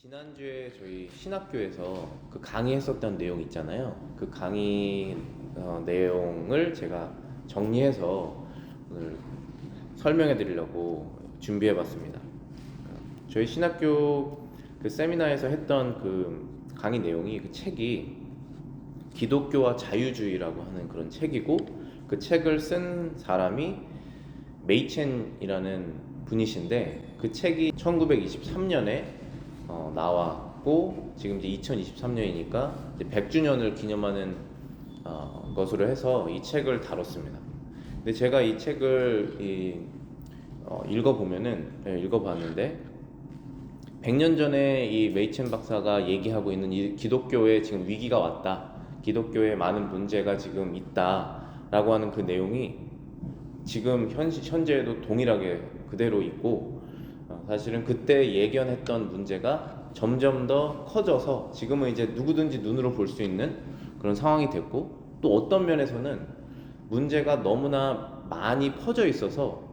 지난주에 저희 신학교에서 그 강의했었던 내용 있잖아요. 그 강의 내용을 제가 정리해서 오늘 설명해 드리려고 준비해 봤습니다. 저희 신학교 그 세미나에서 했던 그 강의 내용이 그 책이 기독교와 자유주의라고 하는 그런 책이고, 그 책을 쓴 사람이 메이첸이라는 분이신데, 그 책이 1923년에 나왔고, 지금 이제 2023년이니까 이제 100주년을 기념하는 것으로 해서 이 책을 다뤘습니다. 근데 제가 이 책을 읽어봤는데, 100년 전에 이 메이첸 박사가 얘기하고 있는 이 기독교에 지금 위기가 왔다, 기독교에 많은 문제가 지금 있다라고 하는 그 내용이 지금 현재에도 동일하게 그대로 있고, 사실은 그때 예견했던 문제가 점점 더 커져서 지금은 이제 누구든지 눈으로 볼 수 있는 그런 상황이 됐고, 또 어떤 면에서는 문제가 너무나 많이 퍼져 있어서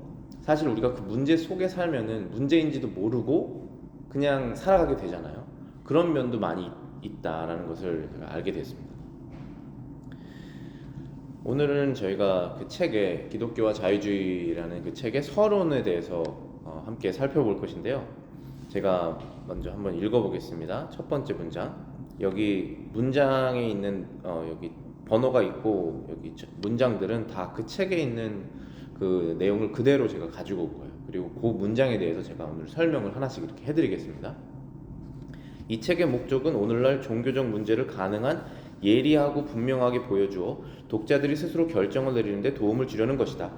사실 우리가 그 문제 속에 살면은 문제인지도 모르고 그냥 살아가게 되잖아요. 그런 면도 많이 있다라는 것을 제가 알게 됐습니다. 오늘은 저희가 그 책의 기독교와 자유주의라는 그 책의 서론에 대해서 함께 살펴볼 것인데요. 제가 먼저 한번 읽어보겠습니다. 첫 번째 문장. 여기 문장에 있는 여기 번호가 있고, 여기 문장들은 다 그 책에 있는 그 내용을 그대로 제가 가지고 올 거예요. 그리고 그 문장에 대해서 제가 오늘 설명을 하나씩 이렇게 해드리겠습니다. 이 책의 목적은 오늘날 종교적 문제를 가능한 예리하고 분명하게 보여주어 독자들이 스스로 결정을 내리는 데 도움을 주려는 것이다.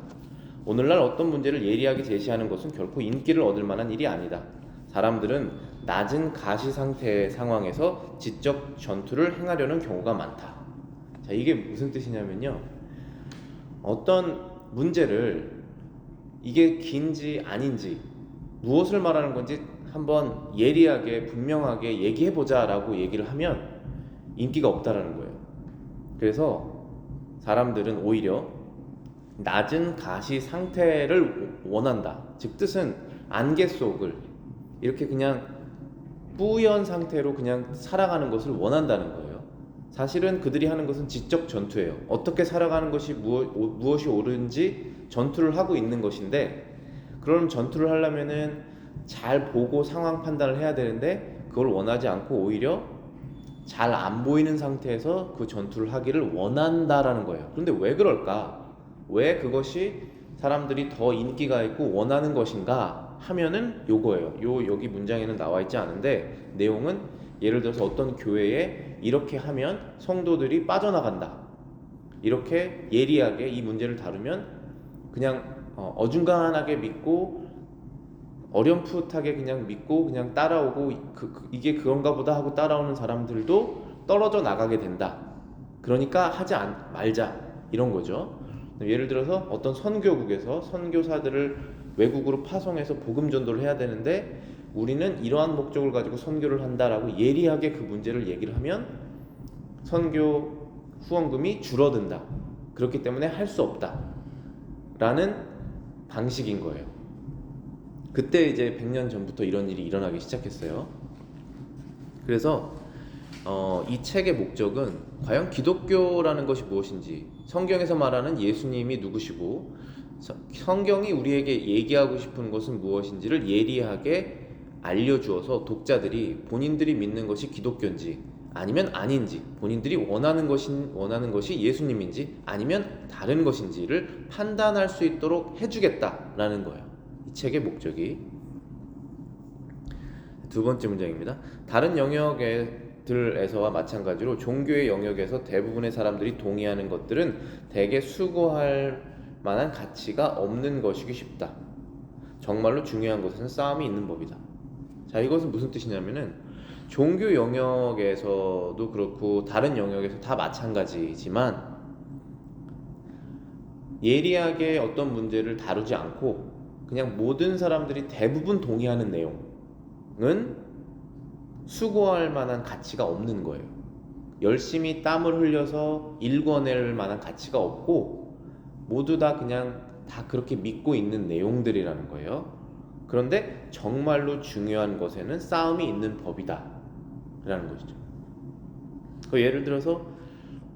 오늘날 어떤 문제를 예리하게 제시하는 것은 결코 인기를 얻을 만한 일이 아니다. 사람들은 낮은 가시 상태의 상황에서 지적 전투를 행하려는 경우가 많다. 자, 이게 무슨 뜻이냐면요, 어떤 문제를 이게 긴지 아닌지, 무엇을 말하는 건지 한번 예리하게 분명하게 얘기해보자 라고 얘기를 하면 인기가 없다라는 거예요. 그래서 사람들은 오히려 낮은 가시 상태를 원한다. 즉 뜻은 안개 속을 이렇게 그냥 뿌연 상태로 그냥 살아가는 것을 원한다는 거예요. 사실은 그들이 하는 것은 지적 전투예요. 어떻게 살아가는 것이 무엇이 옳은지 전투를 하고 있는 것인데, 그럼 전투를 하려면은 잘 보고 상황 판단을 해야 되는데 그걸 원하지 않고 오히려 잘 안 보이는 상태에서 그 전투를 하기를 원한다라는 거예요. 그런데 왜 그럴까? 왜 그것이 사람들이 더 인기가 있고 원하는 것인가 하면은 요거예요. 여기 문장에는 나와 있지 않은데, 내용은 예를 들어서 어떤 교회에 이렇게 하면 성도들이 빠져나간다, 이렇게 예리하게 이 문제를 다루면 그냥 어중간하게 믿고 어렴풋하게 그냥 믿고 그냥 따라오고 이게 그런가 보다 하고 따라오는 사람들도 떨어져 나가게 된다. 그러니까 하지 말자, 이런 거죠. 예를 들어서 어떤 선교국에서 선교사들을 외국으로 파송해서 복음 전도를 해야 되는데 우리는 이러한 목적을 가지고 선교를 한다라고 예리하게 그 문제를 얘기를 하면 선교 후원금이 줄어든다. 그렇기 때문에 할 수 없다 라는 방식인 거예요. 그때 이제 100년 전부터 이런 일이 일어나기 시작했어요. 그래서 이 책의 목적은 과연 기독교라는 것이 무엇인지, 성경에서 말하는 예수님이 누구시고 성경이 우리에게 얘기하고 싶은 것은 무엇인지를 예리하게 알려주어서 독자들이 본인들이 믿는 것이 기독교인지 아니면 아닌지, 본인들이 원하는 것이 예수님인지 아니면 다른 것인지를 판단할 수 있도록 해주겠다라는 거예요. 이 책의 목적이. 두 번째 문장입니다. 다른 영역들에서와 마찬가지로 종교의 영역에서 대부분의 사람들이 동의하는 것들은 대개 수고할 만한 가치가 없는 것이기 쉽다. 정말로 중요한 것은 싸움이 있는 법이다. 자, 이것은 무슨 뜻이냐면은 종교 영역에서도 그렇고 다른 영역에서 다 마찬가지지만 예리하게 어떤 문제를 다루지 않고 그냥 모든 사람들이 대부분 동의하는 내용은 수고할 만한 가치가 없는 거예요. 열심히 땀을 흘려서 일궈낼 만한 가치가 없고 모두 다 그냥 다 그렇게 믿고 있는 내용들이라는 거예요. 그런데 정말로 중요한 것에는 싸움이 있는 법이다 라는 것이죠. 예를 들어서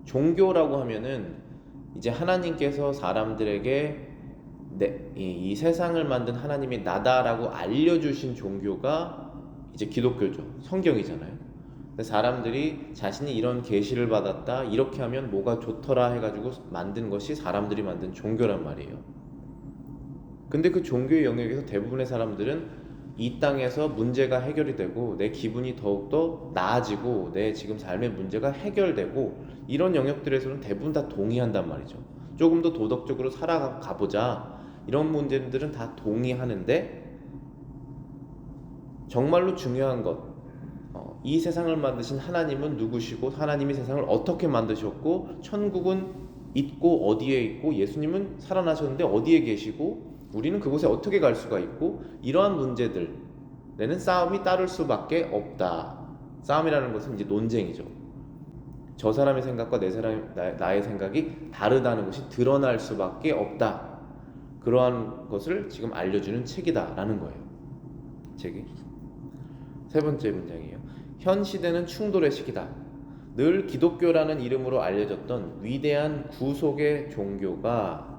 종교라고 하면은 이제 하나님께서 사람들에게 이 세상을 만든 하나님이 나다라고 알려주신 종교가 이제 기독교죠. 성경이잖아요. 근데 사람들이 자신이 이런 계시를 받았다, 이렇게 하면 뭐가 좋더라 해가지고 만든 것이 사람들이 만든 종교란 말이에요. 근데 그 종교의 영역에서 대부분의 사람들은 이 땅에서 문제가 해결이 되고 내 기분이 더욱더 나아지고 내 지금 삶의 문제가 해결되고 이런 영역들에서는 대부분 다 동의한단 말이죠. 조금 더 도덕적으로 살아가 보자, 이런 문제들은 다 동의하는데, 정말로 중요한 것, 이 세상을 만드신 하나님은 누구시고 하나님이 세상을 어떻게 만드셨고 천국은 있고 어디에 있고 예수님은 살아나셨는데 어디에 계시고 우리는 그곳에 어떻게 갈 수가 있고, 이러한 문제들에는 싸움이 따를 수밖에 없다. 싸움이라는 것은 이제 논쟁이죠. 저 사람의 생각과 나의 생각이 다르다는 것이 드러날 수밖에 없다. 그러한 것을 지금 알려주는 책이다 라는 거예요. 책이. 세 번째 문장이에요. 현 시대는 충돌의 시기다. 늘 기독교라는 이름으로 알려졌던 위대한 구속의 종교가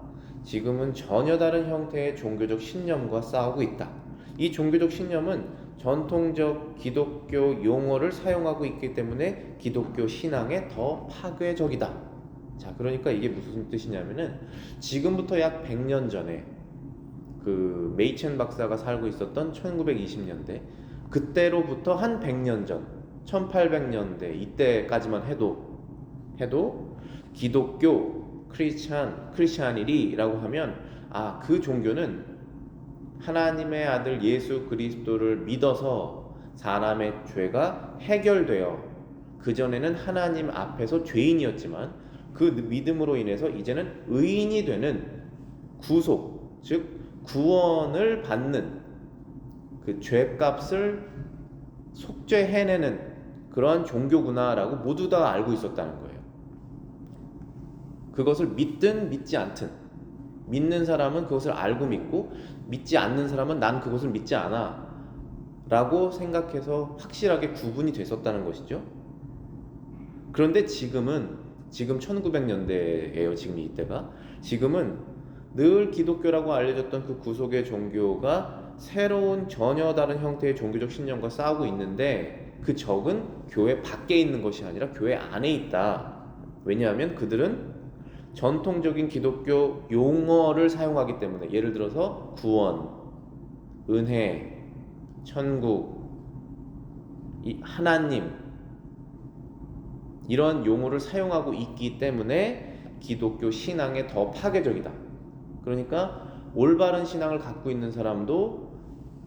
지금은 전혀 다른 형태의 종교적 신념과 싸우고 있다. 이 종교적 신념은 전통적 기독교 용어를 사용하고 있기 때문에 기독교 신앙에 더 파괴적이다. 자, 그러니까 이게 무슨 뜻이냐면은 지금부터 약 100년 전에 그 메이첸 박사가 살고 있었던 1920년대, 그때로부터 한 100년 전 1800년대 이때까지만 해도 기독교 크리스찬이리라고 하면 그 종교는 하나님의 아들 예수 그리스도를 믿어서 사람의 죄가 해결되어, 그전에는 하나님 앞에서 죄인이었지만 그 믿음으로 인해서 이제는 의인이 되는 구속, 즉 구원을 받는, 그 죄값을 속죄해내는 그러한 종교구나라고 모두 다 알고 있었다는 거예요. 그것을 믿든 믿지 않든, 믿는 사람은 그것을 알고 믿고 믿지 않는 사람은 난 그것을 믿지 않아 라고 생각해서 확실하게 구분이 됐었다는 것이죠. 그런데 지금 1900년대예요. 지금 이때가. 지금은 늘 기독교라고 알려졌던 그 구속의 종교가 새로운 전혀 다른 형태의 종교적 신념과 싸우고 있는데, 그 적은 교회 밖에 있는 것이 아니라 교회 안에 있다. 왜냐하면 그들은 전통적인 기독교 용어를 사용하기 때문에, 예를 들어서 구원, 은혜, 천국, 하나님, 이런 용어를 사용하고 있기 때문에 기독교 신앙에 더 파괴적이다. 그러니까 올바른 신앙을 갖고 있는 사람도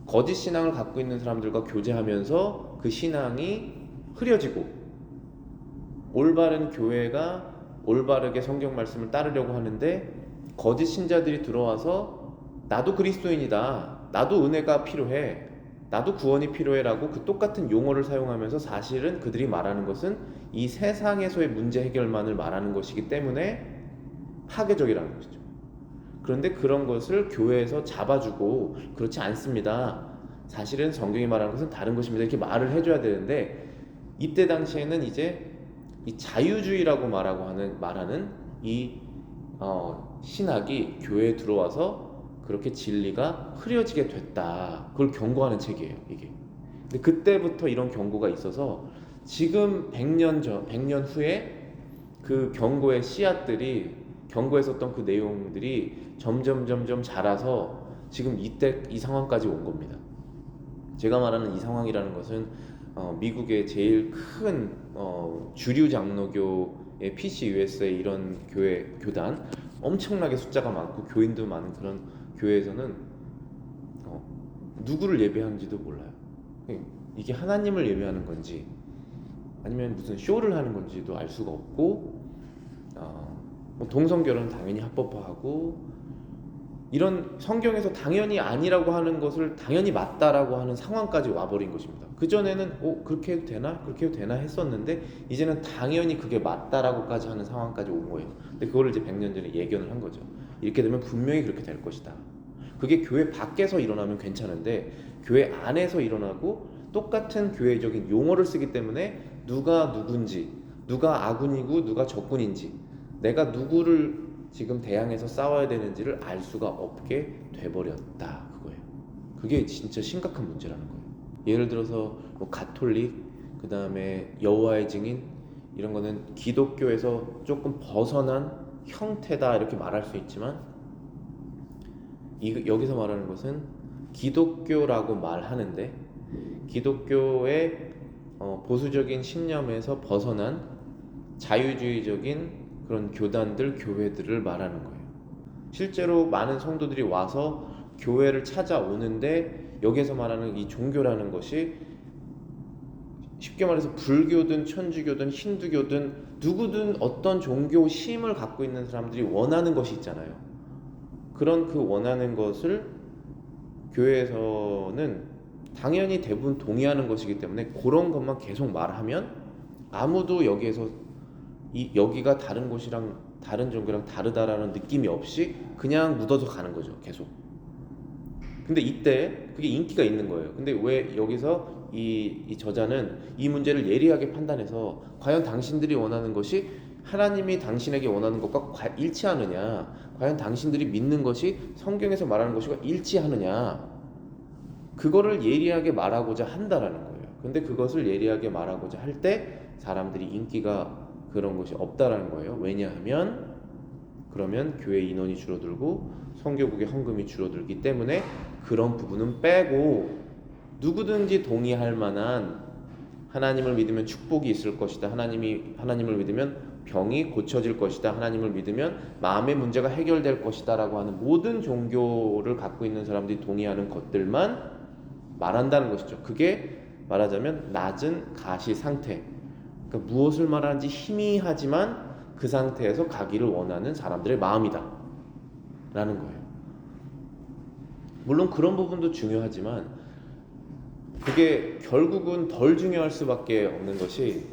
거짓 신앙을 갖고 있는 사람들과 교제하면서 그 신앙이 흐려지고, 올바른 교회가 올바르게 성경 말씀을 따르려고 하는데 거짓 신자들이 들어와서 나도 그리스도인이다, 나도 은혜가 필요해, 나도 구원이 필요해 라고 그 똑같은 용어를 사용하면서 사실은 그들이 말하는 것은 이 세상에서의 문제 해결만을 말하는 것이기 때문에 파괴적이라는 것이죠. 그런데 그런 것을 교회에서 잡아주고 그렇지 않습니다, 사실은 성경이 말하는 것은 다른 것입니다, 이렇게 말을 해줘야 되는데, 이때 당시에는 이제 이 자유주의라고 말하는 이 신학이 교회에 들어와서 그렇게 진리가 흐려지게 됐다. 그걸 경고하는 책이에요, 이게. 근데 그때부터 이런 경고가 있어서 지금 100년 후에 그 경고의 씨앗들이, 경고했었던 그 내용들이 점점 자라서 지금 이 상황까지 온 겁니다. 제가 말하는 이 상황이라는 것은 미국의 제일 큰 주류 장로교의 PCUSA 이런 교단, 엄청나게 숫자가 많고 교인도 많은 그런 교회에서는 누구를 예배하는지도 몰라요. 이게 하나님을 예배하는 건지 아니면 무슨 쇼를 하는 건지도 알 수가 없고, 동성결혼은 당연히 합법화하고, 이런 성경에서 당연히 아니라고 하는 것을 당연히 맞다라고 하는 상황까지 와버린 것입니다. 그전에는 그렇게 해도 되나? 그렇게 해도 되나 했었는데 이제는 당연히 그게 맞다라고까지 하는 상황까지 온 거예요. 근데 그거를 이제 100년 전에 예견을 한 거죠. 이렇게 되면 분명히 그렇게 될 것이다. 그게 교회 밖에서 일어나면 괜찮은데 교회 안에서 일어나고 똑같은 교회적인 용어를 쓰기 때문에 누가 누군지, 누가 아군이고 누가 적군인지, 내가 누구를 지금 대항해서 싸워야 되는지를 알 수가 없게 돼버렸다, 그거예요. 그게 진짜 심각한 문제라는 거예요. 예를 들어서 뭐 가톨릭, 그 다음에 여호와의 증인, 이런 거는 기독교에서 조금 벗어난 형태다 이렇게 말할 수 있지만, 여기서 말하는 것은 기독교라고 말하는데 기독교의 보수적인 신념에서 벗어난 자유주의적인 그런 교단들, 교회들을 말하는 거예요. 실제로 많은 성도들이 와서 교회를 찾아오는데 여기서 말하는 이 종교라는 것이 쉽게 말해서 불교든 천주교든 힌두교든 누구든 어떤 종교 심을 갖고 있는 사람들이 원하는 것이 있잖아요. 그런 그 원하는 것을 교회에서는 당연히 대부분 동의하는 것이기 때문에 그런 것만 계속 말하면 아무도 여기에서 여기가 다른 곳이랑 다른 종교랑 다르다라는 느낌이 없이 그냥 묻어서 가는 거죠, 계속. 근데 이때 그게 인기가 있는 거예요. 근데 왜 여기서 이 저자는 이 문제를 예리하게 판단해서 과연 당신들이 원하는 것이 하나님이 당신에게 원하는 것과 일치하느냐, 과연 당신들이 믿는 것이 성경에서 말하는 것과 일치하느냐, 그거를 예리하게 말하고자 한다라는 거예요. 근데 그것을 예리하게 말하고자 할 때 사람들이 인기가 그런 것이 없다라는 거예요. 왜냐하면 그러면 교회 인원이 줄어들고 선교국의 헌금이 줄어들기 때문에 그런 부분은 빼고 누구든지 동의할 만한, 하나님을 믿으면 축복이 있을 것이다, 하나님을 믿으면 병이 고쳐질 것이다, 하나님을 믿으면 마음의 문제가 해결될 것이다 라고 하는 모든 종교를 갖고 있는 사람들이 동의하는 것들만 말한다는 것이죠. 그게 말하자면 낮은 가시 상태, 그러니까 무엇을 말하는지 희미하지만 그 상태에서 가기를 원하는 사람들의 마음이다 라는 거예요. 물론 그런 부분도 중요하지만 그게 결국은 덜 중요할 수밖에 없는 것이,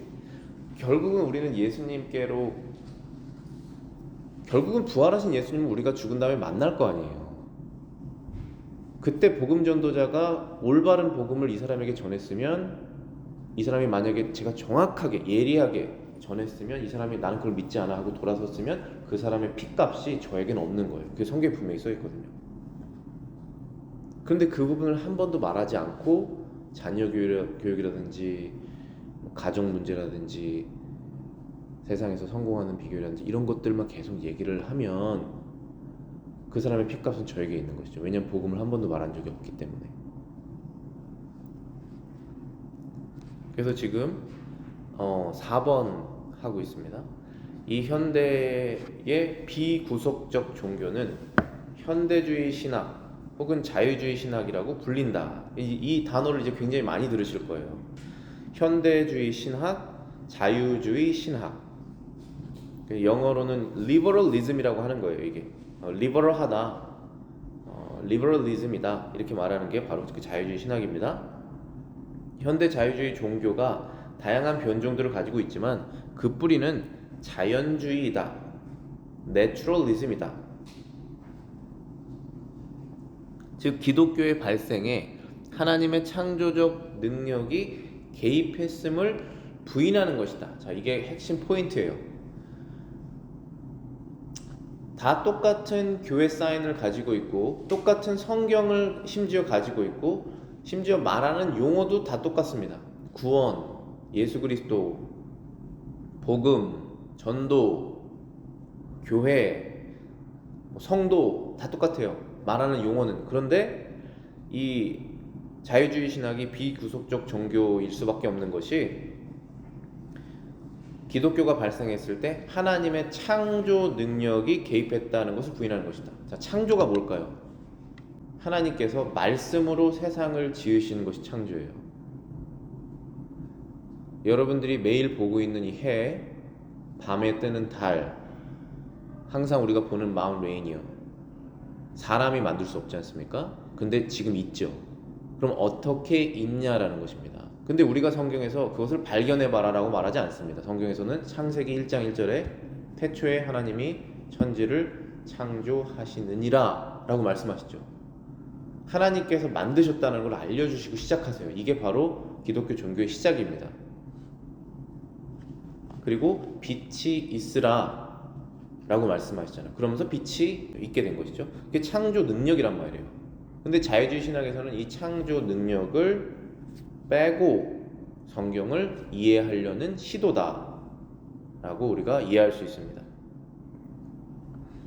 결국은 우리는 예수님께로, 결국은 부활하신 예수님은 우리가 죽은 다음에 만날 거 아니에요. 그때 복음 전도자가 올바른 복음을 이 사람에게 전했으면, 이 사람이 만약에 제가 정확하게 예리하게 전했으면, 이 사람이 나는 그걸 믿지 않아 하고 돌아섰으면 그 사람의 피값이 저에게는 없는 거예요. 그게 성경에 분명히 써 있거든요. 그런데 그 부분을 한 번도 말하지 않고 자녀 교육이라든지 가정 문제라든지 세상에서 성공하는 비결이라든지 이런 것들만 계속 얘기를 하면 그 사람의 피값은 저에게 있는 것이죠. 왜냐하면 복음을 한 번도 말한 적이 없기 때문에. 그래서 지금 4번 하고 있습니다. 이 현대의 비구속적 종교는 현대주의 신학 혹은 자유주의 신학이라고 불린다. 이 단어를 이제 굉장히 많이 들으실 거예요. 현대주의 신학, 자유주의 신학. 영어로는 liberalism이라고 하는 거예요. 이게 리버럴하다, 리버럴리즘이다 이렇게 말하는 게 바로 그 자유주의 신학입니다. 현대 자유주의 종교가 다양한 변종들을 가지고 있지만 그 뿌리는 자연주의이다, 내추럴리즘이다. 즉 기독교의 발생에 하나님의 창조적 능력이 개입했음을 부인하는 것이다. 자, 이게 핵심 포인트예요. 다 똑같은 교회 사인을 가지고 있고 똑같은 성경을 심지어 가지고 있고 심지어 말하는 용어도 다 똑같습니다. 구원, 예수 그리스도, 복음, 전도, 교회, 성도 다 똑같아요. 말하는 용어는. 그런데 이 자유주의 신학이 비구속적 종교일 수밖에 없는 것이 기독교가 발생했을 때 하나님의 창조 능력이 개입했다는 것을 부인하는 것이다. 자, 창조가 뭘까요? 하나님께서 말씀으로 세상을 지으시는 것이 창조예요. 여러분들이 매일 보고 있는 이 해, 밤에 뜨는 달, 항상 우리가 보는 마운트 레이니어, 사람이 만들 수 없지 않습니까? 근데 지금 있죠. 그럼 어떻게 있냐라는 것입니다. 근데 우리가 성경에서 그것을 발견해봐라 라고 말하지 않습니다. 성경에서는 창세기 1장 1절에 태초에 하나님이 천지를 창조하시느니라 라고 말씀하시죠. 하나님께서 만드셨다는 걸 알려주시고 시작하세요. 이게 바로 기독교 종교의 시작입니다. 그리고 빛이 있으라 라고 말씀하시잖아요. 그러면서 빛이 있게 된 것이죠. 그게 창조 능력이란 말이에요. 근데 자유주의 신학에서는 이 창조 능력을 빼고 성경을 이해하려는 시도다 라고 우리가 이해할 수 있습니다.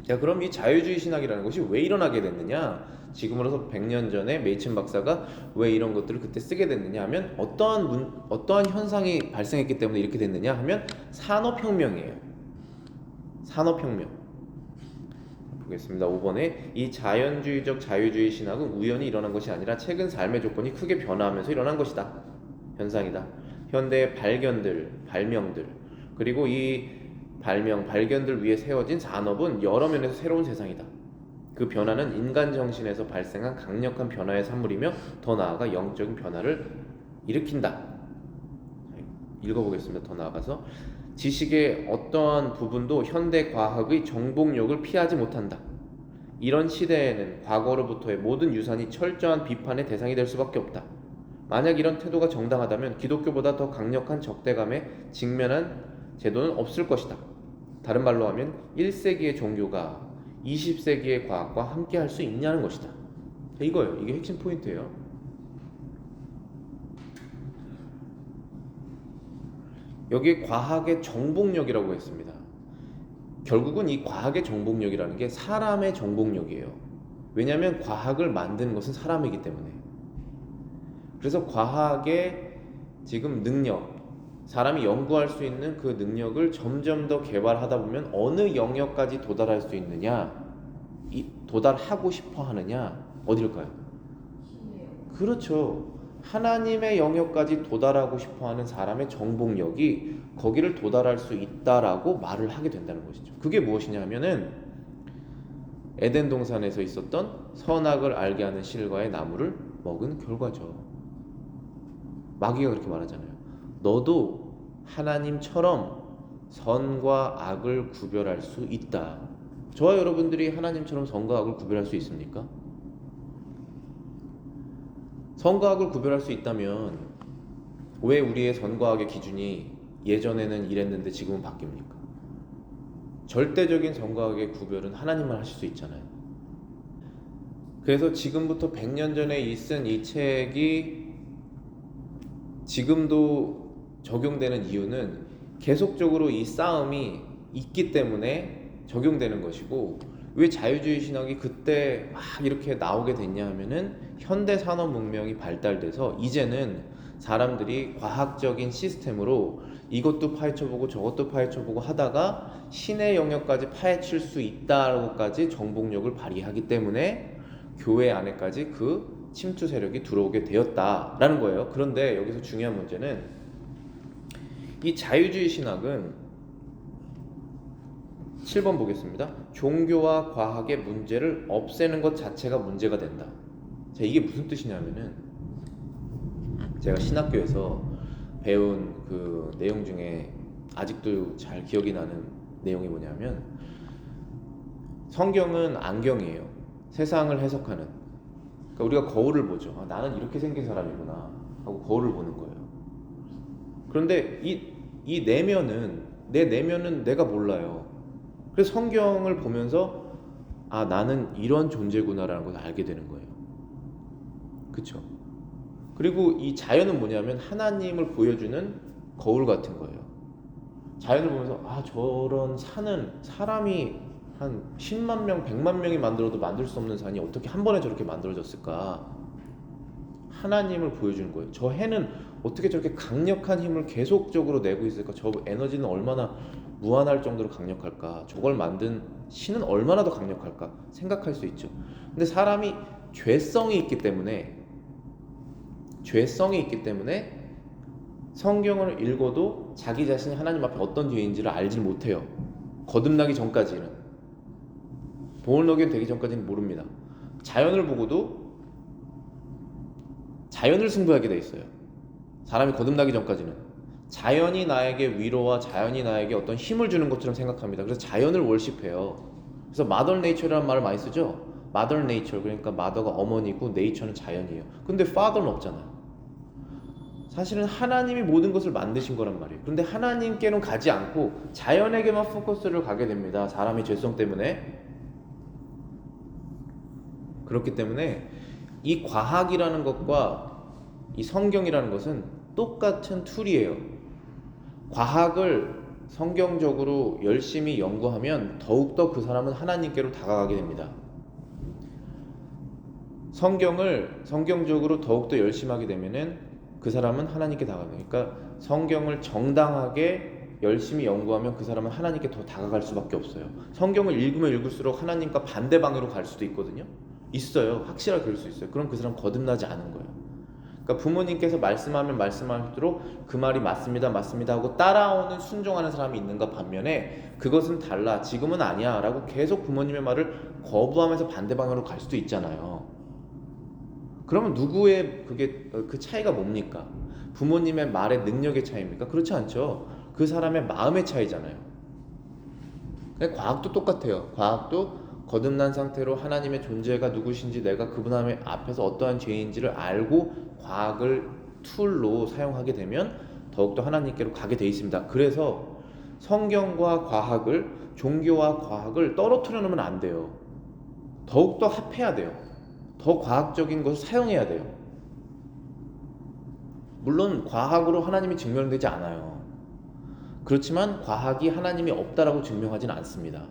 자, 그럼 이 자유주의 신학이라는 것이 왜 일어나게 됐느냐? 지금으로서 100년 전에 메이친 박사가 왜 이런 것들을 그때 쓰게 됐느냐 하면 어떠한 현상이 발생했기 때문에 이렇게 됐느냐 하면 산업혁명이에요. 산업혁명. 보겠습니다. 5번에 이 자연주의적 자유주의 신학은 우연히 일어난 것이 아니라 최근 삶의 조건이 크게 변화하면서 일어난 것이다. 현상이다. 현대의 발명들 그리고 이 발견들 위에 세워진 산업은 여러 면에서 새로운 세상이다. 그 변화는 인간 정신에서 발생한 강력한 변화의 산물이며 더 나아가 영적인 변화를 일으킨다. 읽어보겠습니다. 더 나아가서 지식의 어떠한 부분도 현대 과학의 정복력을 피하지 못한다. 이런 시대에는 과거로부터의 모든 유산이 철저한 비판의 대상이 될 수밖에 없다. 만약 이런 태도가 정당하다면 기독교보다 더 강력한 적대감에 직면한 제도는 없을 것이다. 다른 말로 하면 1세기의 종교가 20세기의 과학과 함께 할 수 있냐는 것이다. 이거예요. 이게 핵심 포인트예요. 여기에 과학의 정복력이라고 했습니다. 결국은 이 과학의 정복력이라는 게 사람의 정복력이에요. 왜냐하면 과학을 만드는 것은 사람이기 때문에. 그래서 과학의 지금 능력, 사람이 연구할 수 있는 그 능력을 점점 더 개발하다 보면 어느 영역까지 도달할 수 있느냐, 도달하고 싶어 하느냐, 어딜까요? 그렇죠. 하나님의 영역까지 도달하고 싶어 하는 사람의 정복력이 거기를 도달할 수 있다라고 말을 하게 된다는 것이죠. 그게 무엇이냐 하면은 에덴 동산에서 있었던 선악을 알게 하는 실과의 나무를 먹은 결과죠. 마귀가 그렇게 말하잖아요. 너도 하나님처럼 선과 악을 구별할 수 있다. 저와 여러분들이 하나님처럼 선과 악을 구별할 수 있습니까? 선과 악을 구별할 수 있다면 왜 우리의 선과 악의 기준이 예전에는 이랬는데 지금은 바뀝니까? 절대적인 선과 악의 구별은 하나님만 하실 수 있잖아요. 그래서 지금부터 100년 전에 쓴 이 책이 지금도 적용되는 이유는 계속적으로 이 싸움이 있기 때문에 적용되는 것이고, 왜 자유주의 신학이 그때 막 이렇게 나오게 됐냐 하면은 현대 산업 문명이 발달돼서 이제는 사람들이 과학적인 시스템으로 이것도 파헤쳐보고 저것도 파헤쳐보고 하다가 신의 영역까지 파헤칠 수 있다고까지 정복력을 발휘하기 때문에 교회 안에까지 그 침투 세력이 들어오게 되었다라는 거예요. 그런데 여기서 중요한 문제는 이 자유주의 신학은 7번 보겠습니다. 종교와 과학의 문제를 없애는 것 자체가 문제가 된다. 자, 이게 무슨 뜻이냐면은 제가 신학교에서 배운 그 내용 중에 아직도 잘 기억이 나는 내용이 뭐냐면, 성경은 안경이에요. 세상을 해석하는. 그러니까 우리가 거울을 보죠. 아, 나는 이렇게 생긴 사람이구나 하고 거울을 보는 거예요. 그런데 이 내면은, 내 내면은 내가 몰라요. 그래서 성경을 보면서 아, 나는 이런 존재구나라는 것을 알게 되는 거예요. 그쵸? 그리고 이 자연은 뭐냐면 하나님을 보여주는 거울 같은 거예요. 자연을 보면서 아, 저런 산은 사람이 한 10만 명, 100만 명이 만들어도 만들 수 없는 산이 어떻게 한 번에 저렇게 만들어졌을까? 하나님을 보여주는 거예요. 저 해는 어떻게 저렇게 강력한 힘을 계속적으로 내고 있을까? 저 에너지는 얼마나 무한할 정도로 강력할까? 저걸 만든 신은 얼마나 더 강력할까? 생각할 수 있죠. 근데 사람이 죄성이 있기 때문에 성경을 읽어도 자기 자신이 하나님 앞에 어떤 죄인지를 알지 못해요. 거듭나기 전까지는, born 되기 전까지는 모릅니다. 자연을 보고도 자연을 승부하게 돼 있어요. 사람이 거듭나기 전까지는 자연이 나에게 위로와 자연이 나에게 어떤 힘을 주는 것처럼 생각합니다. 그래서 자연을 월십해요. 그래서 마더 네이처라는 말을 많이 쓰죠. mother nature, 그러니까 mother가 어머니고 nature는 자연이에요. 근데 father는 없잖아요. 사실은 하나님이 모든 것을 만드신 거란 말이에요. 그런데 하나님께는 가지 않고 자연에게만 포커스를 가게 됩니다. 사람이 죄성 때문에. 그렇기 때문에 이 과학이라는 것과 이 성경이라는 것은 똑같은 툴이에요. 과학을 성경적으로 열심히 연구하면 더욱더 그 사람은 하나님께로 다가가게 됩니다. 성경을 성경적으로 더욱더 열심히 하게 되면은 그 사람은 하나님께 다가가요. 그러니까 성경을 정당하게 열심히 연구하면 그 사람은 하나님께 더 다가갈 수밖에 없어요. 성경을 읽으면 읽을수록 하나님과 반대 방향으로 갈 수도 있거든요. 있어요. 확실하게 그럴 수 있어요. 그럼 그 사람 거듭나지 않은 거예요. 그러니까 부모님께서 말씀하면 말씀할수록 그 말이 맞습니다, 맞습니다 하고 따라오는 순종하는 사람이 있는가 반면에 그것은 달라, 지금은 아니야 라고 계속 부모님의 말을 거부하면서 반대 방향으로 갈 수도 있잖아요. 그러면 누구의 그 차이가 뭡니까? 부모님의 말의 능력의 차이입니까? 그렇지 않죠. 그 사람의 마음의 차이잖아요. 과학도 똑같아요. 과학도 거듭난 상태로 하나님의 존재가 누구신지, 내가 그분 앞에서 어떠한 죄인지를 알고 과학을 툴로 사용하게 되면 더욱더 하나님께로 가게 돼 있습니다. 그래서 성경과 과학을, 종교와 과학을 떨어뜨려 놓으면 안 돼요. 더욱더 합해야 돼요. 더 과학적인 것을 사용해야 돼요. 물론 과학으로 하나님이 증명되지 않아요. 그렇지만 과학이 하나님이 없다라고 증명하지는 않습니다.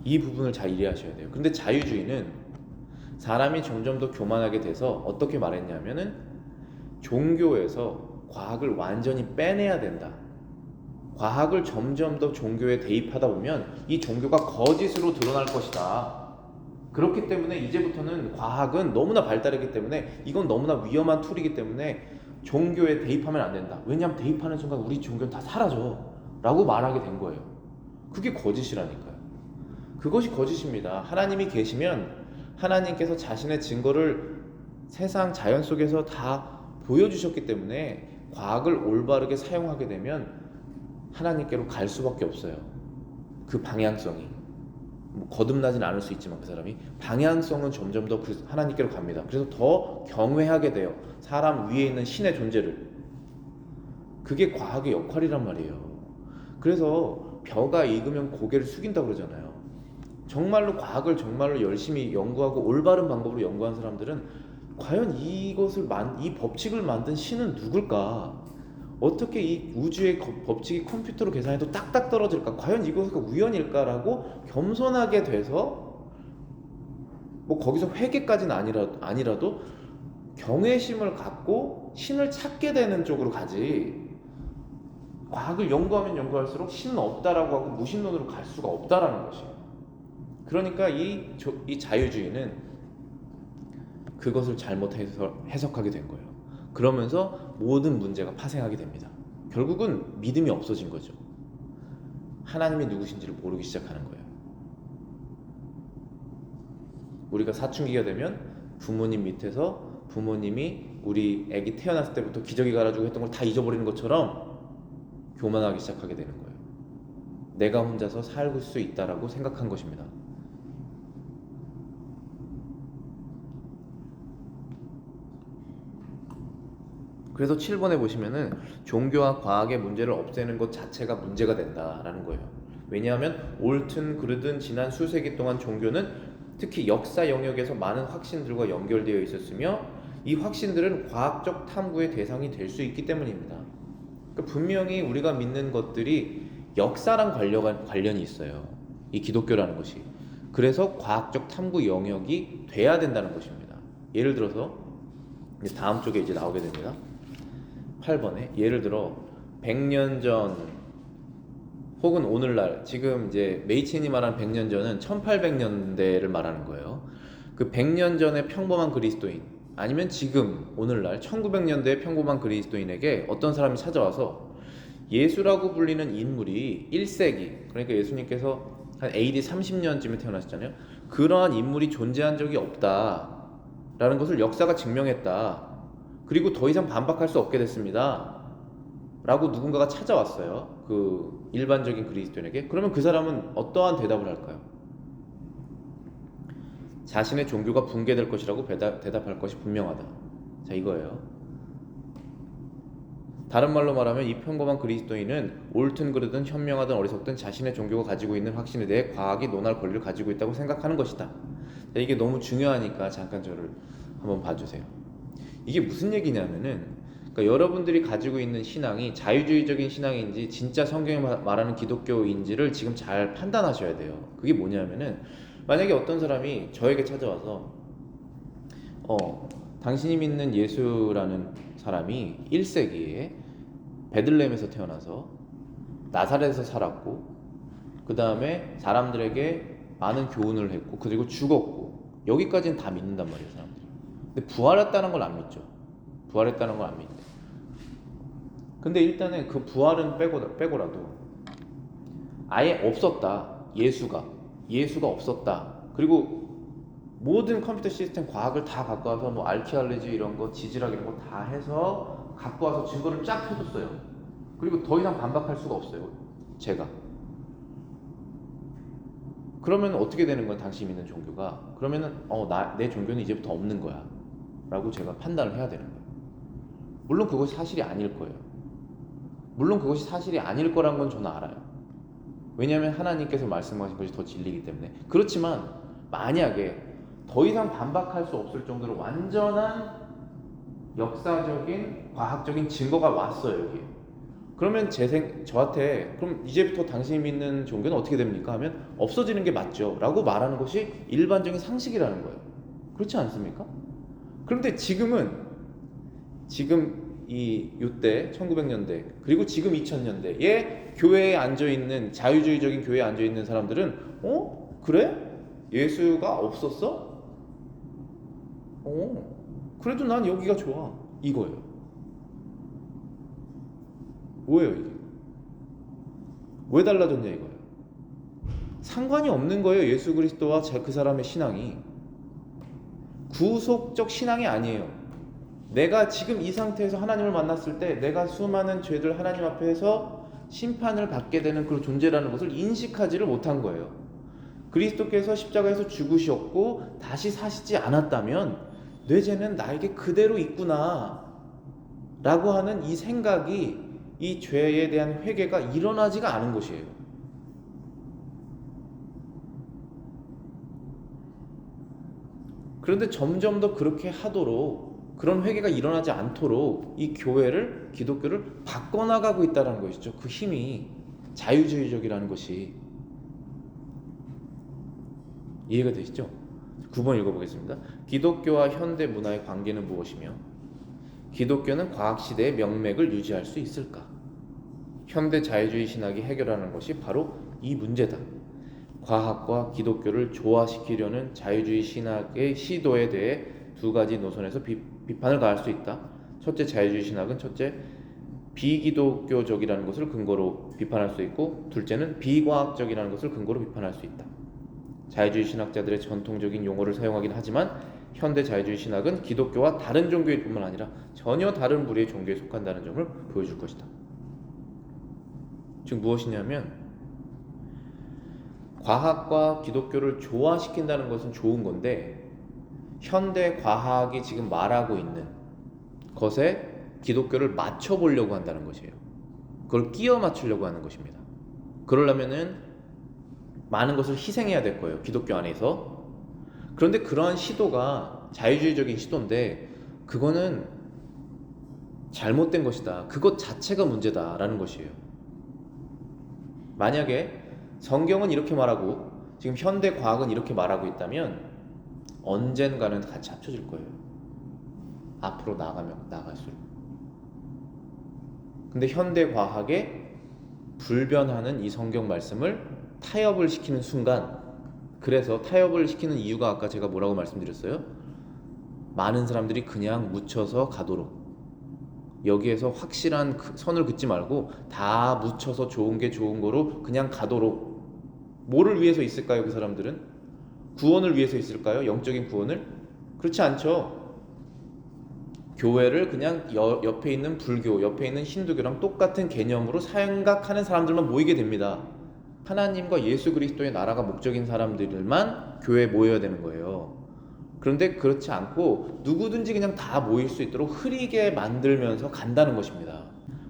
이 부분을 잘 이해하셔야 돼요. 근데 자유주의는 사람이 점점 더 교만하게 돼서 어떻게 말했냐면은 종교에서 과학을 완전히 빼내야 된다. 과학을 점점 더 종교에 대입하다 보면 이 종교가 거짓으로 드러날 것이다. 그렇기 때문에 이제부터는 과학은 너무나 발달했기 때문에 이건 너무나 위험한 툴이기 때문에 종교에 대입하면 안 된다. 왜냐하면 대입하는 순간 우리 종교는 다 사라져 라고 말하게 된 거예요. 그게 거짓이라니까요. 그것이 거짓입니다. 하나님이 계시면 하나님께서 자신의 증거를 세상 자연 속에서 다 보여주셨기 때문에 과학을 올바르게 사용하게 되면 하나님께로 갈 수밖에 없어요. 그 방향성이 거듭나진 않을 수 있지만 그 사람이 방향성은 점점 더 그 하나님께로 갑니다. 그래서 더 경외하게 돼요. 사람 위에 있는 신의 존재를. 그게 과학의 역할이란 말이에요. 그래서 벼가 익으면 고개를 숙인다고 그러잖아요. 정말로 과학을 정말로 열심히 연구하고 올바른 방법으로 연구한 사람들은 과연 이 법칙을 만든 신은 누굴까? 어떻게 이 우주의 법칙이 컴퓨터로 계산해도 딱딱 떨어질까? 과연 이것은 우연일까라고 겸손하게 돼서 뭐 거기서 회개까지는 아니라도 경외심을 갖고 신을 찾게 되는 쪽으로 가지. 과학을 연구하면 연구할수록 신은 없다라고 하고 무신론으로 갈 수가 없다라는 것이에요. 그러니까 이 자유주의는 그것을 잘못 해석하게 된 거예요. 그러면서 모든 문제가 파생하게 됩니다. 결국은 믿음이 없어진 거죠. 하나님이 누구신지를 모르기 시작하는 거예요. 우리가 사춘기가 되면 부모님 밑에서 부모님이 우리 아기 태어났을 때부터 기저귀 갈아주고 했던 걸 다 잊어버리는 것처럼 교만하기 시작하게 되는 거예요. 내가 혼자서 살 수 있다라고 생각한 것입니다. 그래서 7번에 보시면은 종교와 과학의 문제를 없애는 것 자체가 문제가 된다라는 거예요. 왜냐하면 옳든 그르든 지난 수세기 동안 종교는 특히 역사 영역에서 많은 확신들과 연결되어 있었으며 이 확신들은 과학적 탐구의 대상이 될 수 있기 때문입니다. 그러니까 분명히 우리가 믿는 것들이 역사랑 관련이 있어요. 이 기독교라는 것이. 그래서 과학적 탐구 영역이 돼야 된다는 것입니다. 예를 들어서 다음 쪽에 이제 나오게 됩니다. 8번에 예를 들어 100년 전 혹은 오늘날, 지금 이제 메이첸이 말한 100년 전은 1800년대를 말하는 거예요. 그 100년 전의 평범한 그리스도인, 아니면 지금 오늘날 1900년대의 평범한 그리스도인에게 어떤 사람이 찾아와서 예수라고 불리는 인물이 1세기, 그러니까 예수님께서 한 AD 30년쯤에 태어나셨잖아요. 그러한 인물이 존재한 적이 없다 라는 것을 역사가 증명했다. 그리고 더 이상 반박할 수 없게 됐습니다 라고 누군가가 찾아왔어요. 그 일반적인 그리스도인에게. 그러면 그 사람은 어떠한 대답을 할까요? 자신의 종교가 붕괴될 것이라고 대답할 것이 분명하다. 자, 이거예요. 다른 말로 말하면 이 평범한 그리스도인은 옳든 그르든 현명하든 어리석든 자신의 종교가 가지고 있는 확신에 대해 과학이 논할 권리를 가지고 있다고 생각하는 것이다. 자, 이게 너무 중요하니까 잠깐 저를 한번 봐주세요. 이게 무슨 얘기냐면은, 그러니까 여러분들이 가지고 있는 신앙이 자유주의적인 신앙인지 진짜 성경이 말하는 기독교인지를 지금 잘 판단하셔야 돼요. 그게 뭐냐면은, 만약에 어떤 사람이 저에게 찾아와서 당신이 믿는 예수라는 사람이 1세기에 베들레헴에서 태어나서 나사렛에서 살았고, 그 다음에 사람들에게 많은 교훈을 했고, 그리고 죽었고, 여기까지는 다 믿는단 말이에요, 사람들이. 근데 부활했다는 걸 안 믿죠. 부활했다는 걸 안 믿죠. 근데 일단은 그 부활은 빼고라도 아예 없었다. 예수가 없었다. 그리고 모든 컴퓨터 시스템 과학을 다 갖고 와서 뭐 알키알레지 이런 거, 지질학 이런 거 다 해서 갖고 와서 증거를 쫙 펴줬어요. 그리고 더 이상 반박할 수가 없어요, 제가. 그러면 어떻게 되는 거야, 당신이 믿는 종교가? 그러면은 내 종교는 이제부터 없는 거야 라고 제가 판단을 해야 되는 거예요. 물론 그것이 사실이 아닐 거예요. 물론 그것이 사실이 아닐 거란 건 저는 알아요. 왜냐하면 하나님께서 말씀하신 것이 더 진리이기 때문에. 그렇지만 만약에 더 이상 반박할 수 없을 정도로 완전한 역사적인 과학적인 증거가 왔어요, 여기. 그러면 저한테 그럼 이제부터 당신이 믿는 종교는 어떻게 됩니까? 하면 없어지는 게 맞죠 라고 말하는 것이 일반적인 상식이라는 거예요. 그렇지 않습니까? 그런데 지금 이때 1900년대 그리고 지금 2000년대에 교회에 앉아있는, 자유주의적인 교회에 앉아있는 사람들은 그래? 예수가 없었어? 그래도 난 여기가 좋아, 이거예요. 뭐예요 이게? 왜 달라졌냐 이거예요. 상관이 없는 거예요, 예수 그리스도와 그 사람의 신앙이. 구속적 신앙이 아니에요. 내가 지금 이 상태에서 하나님을 만났을 때 내가 수많은 죄들 하나님 앞에서 심판을 받게 되는 그런 존재라는 것을 인식하지를 못한 거예요. 그리스도께서 십자가에서 죽으셨고 다시 사시지 않았다면 내 죄는 나에게 그대로 있구나 라고 하는 이 생각이, 이 죄에 대한 회개가 일어나지가 않은 것이에요. 그런데 점점 더 그렇게 하도록, 그런 회개가 일어나지 않도록 이 기독교를 바꿔나가고 있다는 것이죠. 그 힘이, 자유주의적이라는 것이. 이해가 되시죠? 9번 읽어보겠습니다. 기독교와 현대 문화의 관계는 무엇이며 기독교는 과학시대의 명맥을 유지할 수 있을까? 현대 자유주의 신학이 해결하는 것이 바로 이 문제다. 과학과 기독교를 조화시키려는 자유주의 신학의 시도에 대해 두 가지 노선에서 비판을 가할 수 있다. 첫째, 자유주의 신학은 첫째, 비기독교적이라는 것을 근거로 비판할 수 있고, 둘째는 비과학적이라는 것을 근거로 비판할 수 있다. 자유주의 신학자들의 전통적인 용어를 사용하긴 하지만 현대 자유주의 신학은 기독교와 다른 종교일 뿐만 아니라 전혀 다른 부류의 종교에 속한다는 점을 보여줄 것이다. 즉 무엇이냐면, 과학과 기독교를 조화시킨다는 것은 좋은 건데 현대 과학이 지금 말하고 있는 것에 기독교를 맞춰보려고 한다는 것이에요. 그걸 끼워 맞추려고 하는 것입니다. 그러려면은 많은 것을 희생해야 될 거예요, 기독교 안에서. 그런데 그러한 시도가 자유주의적인 시도인데 그거는 잘못된 것이다. 그것 자체가 문제다라는 것이에요. 만약에 성경은 이렇게 말하고 지금 현대 과학은 이렇게 말하고 있다면 언젠가는 같이 합쳐질 거예요, 앞으로 나갈수록. 근데 현대 과학에 불변하는 이 성경 말씀을 타협을 시키는 순간, 그래서 타협을 시키는 이유가 아까 제가 뭐라고 말씀드렸어요? 많은 사람들이 그냥 묻혀서 가도록, 여기에서 확실한 선을 긋지 말고 다 묻혀서 좋은 게 좋은 거로 그냥 가도록. 뭐를 위해서 있을까요, 그 사람들은? 구원을 위해서 있을까요? 영적인 구원을? 그렇지 않죠. 교회를 그냥 옆에 있는 불교, 옆에 있는 힌두교랑 똑같은 개념으로 생각하는 사람들만 모이게 됩니다. 하나님과 예수 그리스도의 나라가 목적인 사람들만 교회에 모여야 되는 거예요. 그런데 그렇지 않고 누구든지 그냥 다 모일 수 있도록 흐리게 만들면서 간다는 것입니다.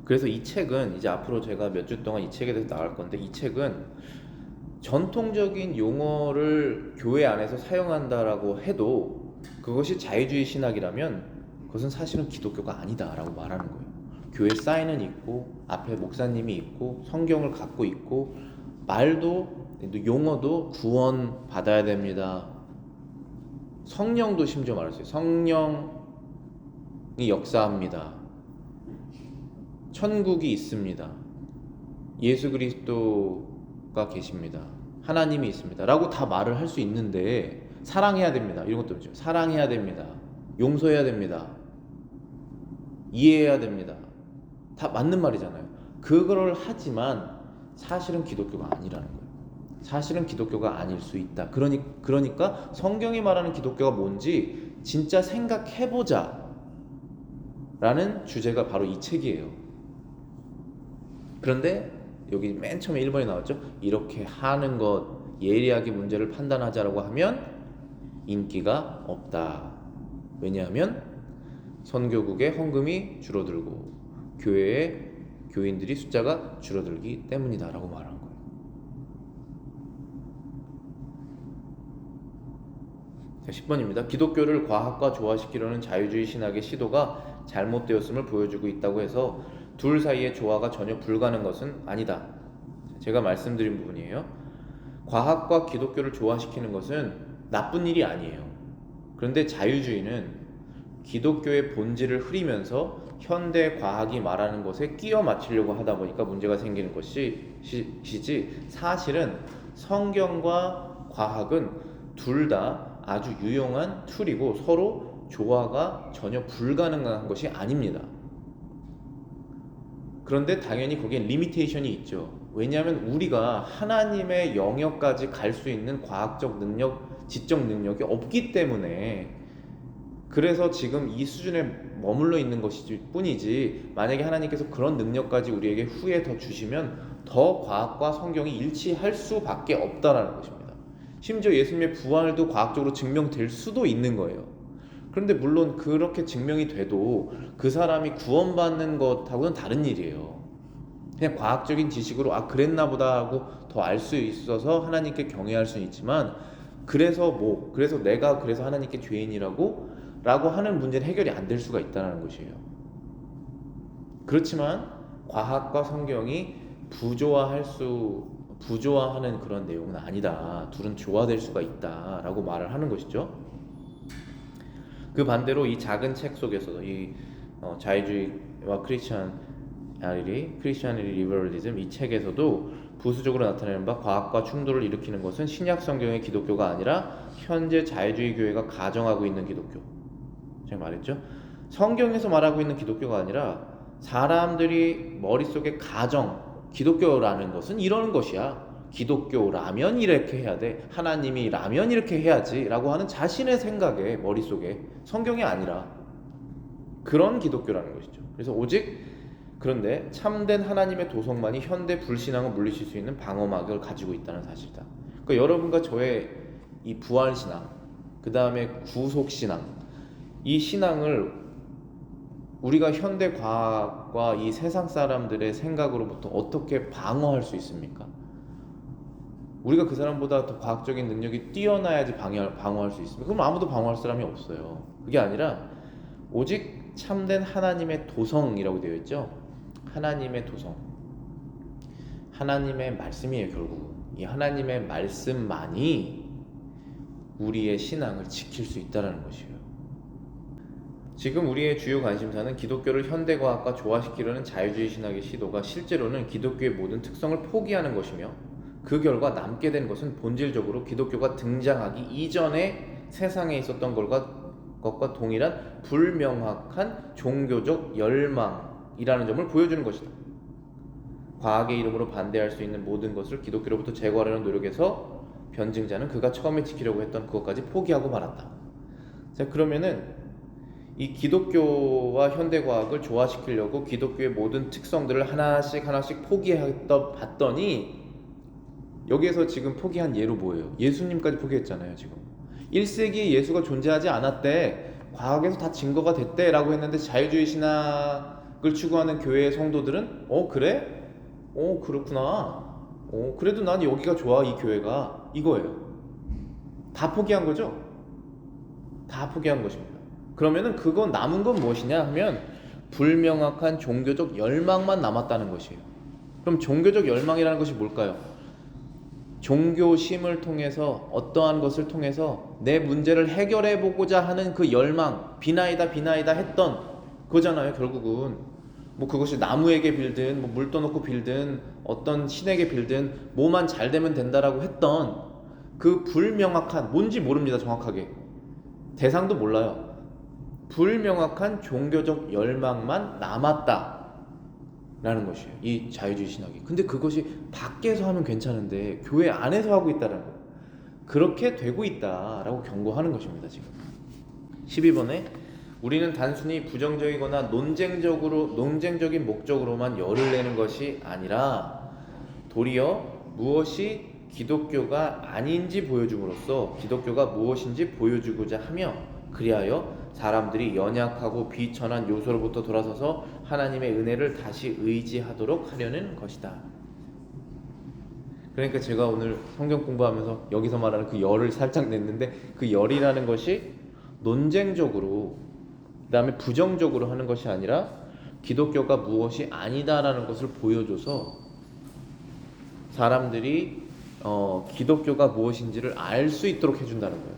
그래서 이 책은 이제 앞으로 제가 몇 주 동안 이 책에 대해서 나갈 건데, 이 책은 전통적인 용어를 교회 안에서 사용한다라고 해도 그것이 자유주의 신학이라면 그것은 사실은 기독교가 아니다라고 말하는 거예요. 교회 사인은 있고 앞에 목사님이 있고 성경을 갖고 있고 말도 용어도 구원 받아야 됩니다. 성령도 심지어 말했어요. 성령이 역사합니다. 천국이 있습니다. 예수 그리스도가 계십니다. 하나님이 있습니다. 라고 다 말을 할 수 있는데, 사랑해야 됩니다. 이런 것도 있죠. 사랑해야 됩니다. 용서해야 됩니다. 이해해야 됩니다. 다 맞는 말이잖아요. 그걸 하지만 사실은 기독교가 아니라는 거예요. 사실은 기독교가 아닐 수 있다. 그러니까 성경이 말하는 기독교가 뭔지 진짜 생각해보자 라는 주제가 바로 이 책이에요. 그런데 여기 맨 처음에 1번에 나왔죠. 이렇게 하는 것, 예리하게 문제를 판단하자라고 하면 인기가 없다. 왜냐하면 선교국의 헌금이 줄어들고 교회의 교인들이 숫자가 줄어들기 때문이다 라고 말한 거예요. 자, 10번입니다. 기독교를 과학과 조화시키려는 자유주의 신학의 시도가 잘못되었음을 보여주고 있다고 해서 둘 사이의 조화가 전혀 불가능한 것은 아니다. 제가 말씀드린 부분이에요. 과학과 기독교를 조화시키는 것은 나쁜 일이 아니에요. 그런데 자유주의는 기독교의 본질을 흐리면서 현대 과학이 말하는 것에 끼워 맞추려고 하다 보니까 문제가 생기는 것이지, 사실은 성경과 과학은 둘 다 아주 유용한 툴이고 서로 조화가 전혀 불가능한 것이 아닙니다. 그런데 당연히 거기에 리미테이션이 있죠. 왜냐하면 우리가 하나님의 영역까지 갈 수 있는 과학적 능력, 지적 능력이 없기 때문에, 그래서 지금 이 수준에 머물러 있는 것일 뿐이지, 만약에 하나님께서 그런 능력까지 우리에게 후에 더 주시면 더 과학과 성경이 일치할 수밖에 없다라는 것입니다. 심지어 예수님의 부활도 과학적으로 증명될 수도 있는 거예요. 그런데 물론 그렇게 증명이 돼도 그 사람이 구원받는 것하고는 다른 일이에요. 그냥 과학적인 지식으로 그랬나 보다 하고 더 알 수 있어서 하나님께 경외할 수는 있지만, 그래서 내가 하나님께 죄인이라고 하는 문제는 해결이 안 될 수가 있다는 것이에요. 그렇지만 과학과 성경이 부조화하는 그런 내용은 아니다. 둘은 조화될 수가 있다라고 말을 하는 것이죠. 그 반대로 이 작은 책 속에서도 이 자유주의와 크리스천리 리버럴리즘, 이 책에서도 부수적으로 나타내는 바 과학과 충돌을 일으키는 것은 신약 성경의 기독교가 아니라 현재 자유주의 교회가 가정하고 있는 기독교. 제가 말했죠. 성경에서 말하고 있는 기독교가 아니라 사람들이 머릿속에 기독교라는 것은 이러는 것이야. 기독교라면 이렇게 해야 돼. 하나님이라면 이렇게 해야지 라고 하는 자신의 생각에 머릿속에, 성경이 아니라 그런 기독교라는 것이죠. 그래서 그런데 참된 하나님의 도성만이 현대 불신앙을 물리칠 수 있는 방어막을 가지고 있다는 사실이다. 그러니까 여러분과 저의 이 부활신앙, 그 다음에 구속신앙, 이 신앙을 우리가 현대 과학과 이 세상 사람들의 생각으로부터 어떻게 방어할 수 있습니까? 우리가 그 사람보다 더 과학적인 능력이 뛰어나야지 방어할 수 있습니다. 그럼 아무도 방어할 사람이 없어요. 그게 아니라 오직 참된 하나님의 도성이라고 되어 있죠. 하나님의 도성, 하나님의 말씀이에요. 결국 이 하나님의 말씀만이 우리의 신앙을 지킬 수 있다는 것이에요. 지금 우리의 주요 관심사는 기독교를 현대과학과 조화시키려는 자유주의 신학의 시도가 실제로는 기독교의 모든 특성을 포기하는 것이며, 그 결과 남게 된 것은 본질적으로 기독교가 등장하기 이전에 세상에 있었던 것과 동일한 불명확한 종교적 열망이라는 점을 보여주는 것이다. 과학의 이름으로 반대할 수 있는 모든 것을 기독교로부터 제거하려는 노력에서 변증자는 그가 처음에 지키려고 했던 그것까지 포기하고 말았다. 자, 그러면은 이 기독교와 현대과학을 조화시키려고 기독교의 모든 특성들을 하나씩 포기했다 봤더니 여기에서 지금 포기한 예로 뭐예요? 예수님까지 포기했잖아요. 지금 1세기에 예수가 존재하지 않았대, 과학에서 다 증거가 됐대 라고 했는데, 자유주의 신학을 추구하는 교회의 성도들은 그래? 그렇구나. 그래도 난 여기가 좋아, 이 교회가, 이거예요. 다 포기한 거죠? 다 포기한 것입니다. 그러면은 그건 남은 건 무엇이냐 하면 불명확한 종교적 열망만 남았다는 것이에요. 그럼 종교적 열망이라는 것이 뭘까요? 종교심을 통해서, 어떠한 것을 통해서 내 문제를 해결해 보고자 하는 그 열망, 비나이다 했던 거잖아요. 결국은 뭐 그것이 나무에게 빌든 물 떠놓고 빌든 어떤 신에게 빌든 뭐만 잘 되면 된다라고 했던 그 불명확한, 뭔지 모릅니다. 정확하게 대상도 몰라요. 불명확한 종교적 열망만 남았다 라는 것이에요, 이 자유주의 신학이. 근데 그것이 밖에서 하면 괜찮은데 교회 안에서 하고 있다는 거예요. 그렇게 되고 있다라고 경고하는 것입니다. 지금 12번에 우리는 단순히 부정적이거나 논쟁적인 목적으로만 열을 내는 것이 아니라 도리어 무엇이 기독교가 아닌지 보여줌으로써 기독교가 무엇인지 보여주고자 하며, 그리하여 사람들이 연약하고 비천한 요소로부터 돌아서서 하나님의 은혜를 다시 의지하도록 하려는 것이다. 그러니까 제가 오늘 성경 공부하면서 여기서 말하는 그 열을 살짝 냈는데, 그 열이라는 것이 논쟁적으로, 그 다음에 부정적으로 하는 것이 아니라 기독교가 무엇이 아니다라는 것을 보여줘서 사람들이 기독교가 무엇인지를 알 수 있도록 해준다는 거예요.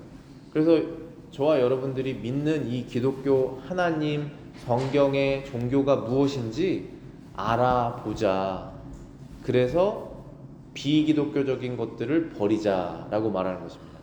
그래서 저와 여러분들이 믿는 이 기독교, 하나님, 성경의 종교가 무엇인지 알아보자. 그래서 비기독교적인 것들을 버리자라고 말하는 것입니다.